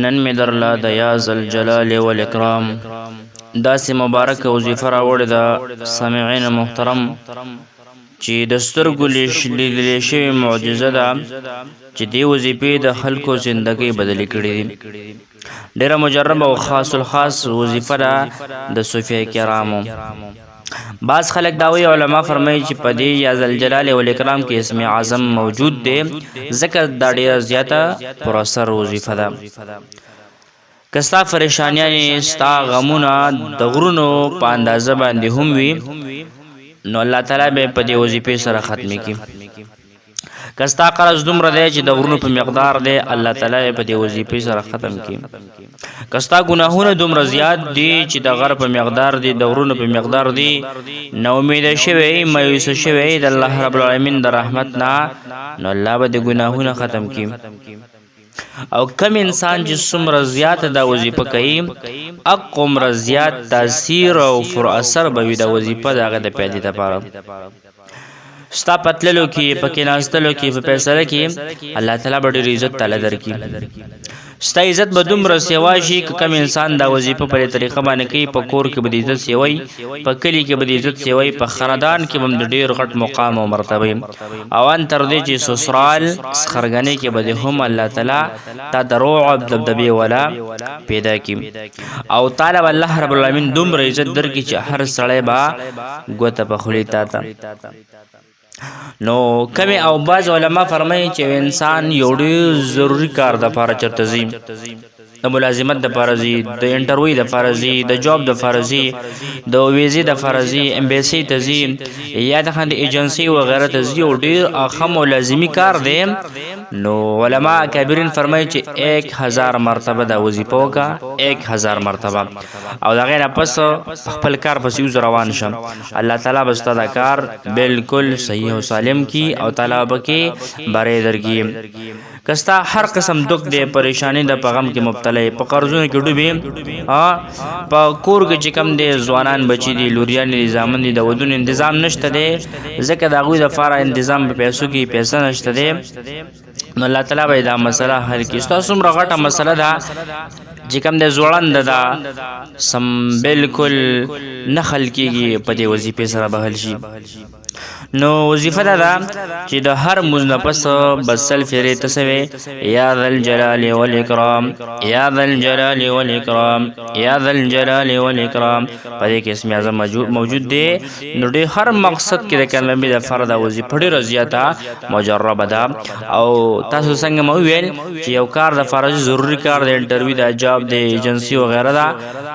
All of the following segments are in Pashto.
نن می درله د یا ذل جلال والاکرام داسې مبارک وظیفه راوړې ده سامعین محترم چې د سترګو لیدلی شوې معجزه ده چې دې وظیفې د خلکو زندګۍ بدلې کړې دي. ډېره مجربه او خاص الخاص وظیفه ده د صوفیه کرامو. بعض خلک دا وایي علما فرمایي چې په دې یا ذل جلال والاکرام کې اسم اعظم موجود دی ځکه دا ډېره زیاته پر اثر وظیفه ده. که ستا پریشانیانې ستا غمونه د غرونو په اندازه باندې هم وي نو الله تعالی به په دې وظیفې سره ختمې کړي. که ستا قرض دومره دی چې د غرونو په مقدار دی الله تعالی په دې وظیفې سره ختم کړي. که ستا ګناهونه دومره زیات دي چې د غر په مقدار دي د غرونو په مقدار دي نو امیده شوی مایوسه شوی د الله رب العالمین د رحمت نه نو الله به د ګناهونه ختم کړي. او کم انسان چې څومره زیات دا وظیفه کوي اقومره زیات تاثیر او پر اثر به وي دا وظیفه د هغه د پیدې دپاره. ستا پتللو کې په کېناستلو کې په فیصله کې الله تعالی به ډېر عزت تعالی درکړي. ستا عزت به دومره سیوا شي که کم انسان دا وظیفه په دې طریقه باندې کوي په کور کې به د عزت سیوی په کلي کې به د عزت سیوی په خاندان کې به هم د ډېر غټ مقام او مرتبه او ان تر دې چې سسرال خرګنې کې به د هم الله تعالی تا د رعب دبدبې والا پیدا کړي او تعالی به الله رب العالمین دومره عزت درکړي چې هر سړی به ګوته په خولې تا ته. نو کمی او بعض علما فرمایي چې انسان یو ډېر ضروري کار دپاره چېرته ځي د ملازمت دپاره ځي د انټرویو دپاره ځي د جاب دپاره ځي د ویزې دپاره ځي امبیسي ته ځي یا د ایجنسۍ وغیره ته ځي او ډېر اخم او لازمي کار دی. نو علما کابرین فرمایي چې 1000 مرتبه دا وظیفه وکړه 1000 مرتبه او د هغې نه پس خپل کار پسې اوس روان شم الله تعالی به ستا دا کار بالکل صحیح او سالم کی او تعالی به کې بری درکړي. که ستا هر قسم دک دی پریشانی د په غم کې مبتلا یې په قرضونو کې ډوبې په کور کې چې کم دی ځوانان بچي دي لوریان دي زامن دي د ودونو انتظام نشته دی ځکه د هغوی دپاره انتظام په پیسو کې پیسه نشته دی نو الله تعالی به دا مسله حل کړي. ستا څومره غټه مسله ده چې کوم دی ځوړنده ده سم بالکل نه حل کېږي په دې وظیفې سره به حل شي. نو وظیفه دا ده چې د هر مونځ نه پس بس سل فیرې ته سوې یا ذل جلال والاکرام یا ذل جلال والاکرام یا ذل جلال والاکرام په دې کې اسم اعظم موجود دی. نو ډېر هر مقصد کې د کلمې دپاره دا وظیفه ډېره زیاته مجربه ده. او تاسو څنګه مو ویل چې یو کار دپاره ضروري کار د انټرویو د جاب د ایجنسي وغیره ده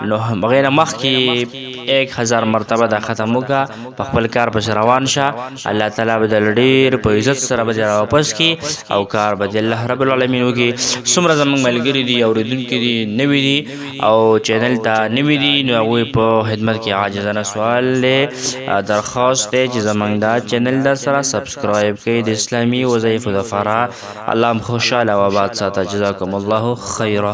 نو بغیر مخکې 1000 مرتبه دا ختم وکړه په خپل کار پسې روان شه الله تعالی به د ډېر په عزت سره به دې راواپس کړي او کار به دې الله رب العالمین وکړي. څومره زموږ ملګري دي اورېدونکي دي نوي دي او چینل ته نوي دي نو هغوی په خدمت کې عاجزانه سوال دی درخواست دی چې زموږ دا چینل در سره سبسکرایب کړئ د اسلامي وظایفو دپاره. الله هم خوشحاله او آباد ساته. جزاکم الله خیرا.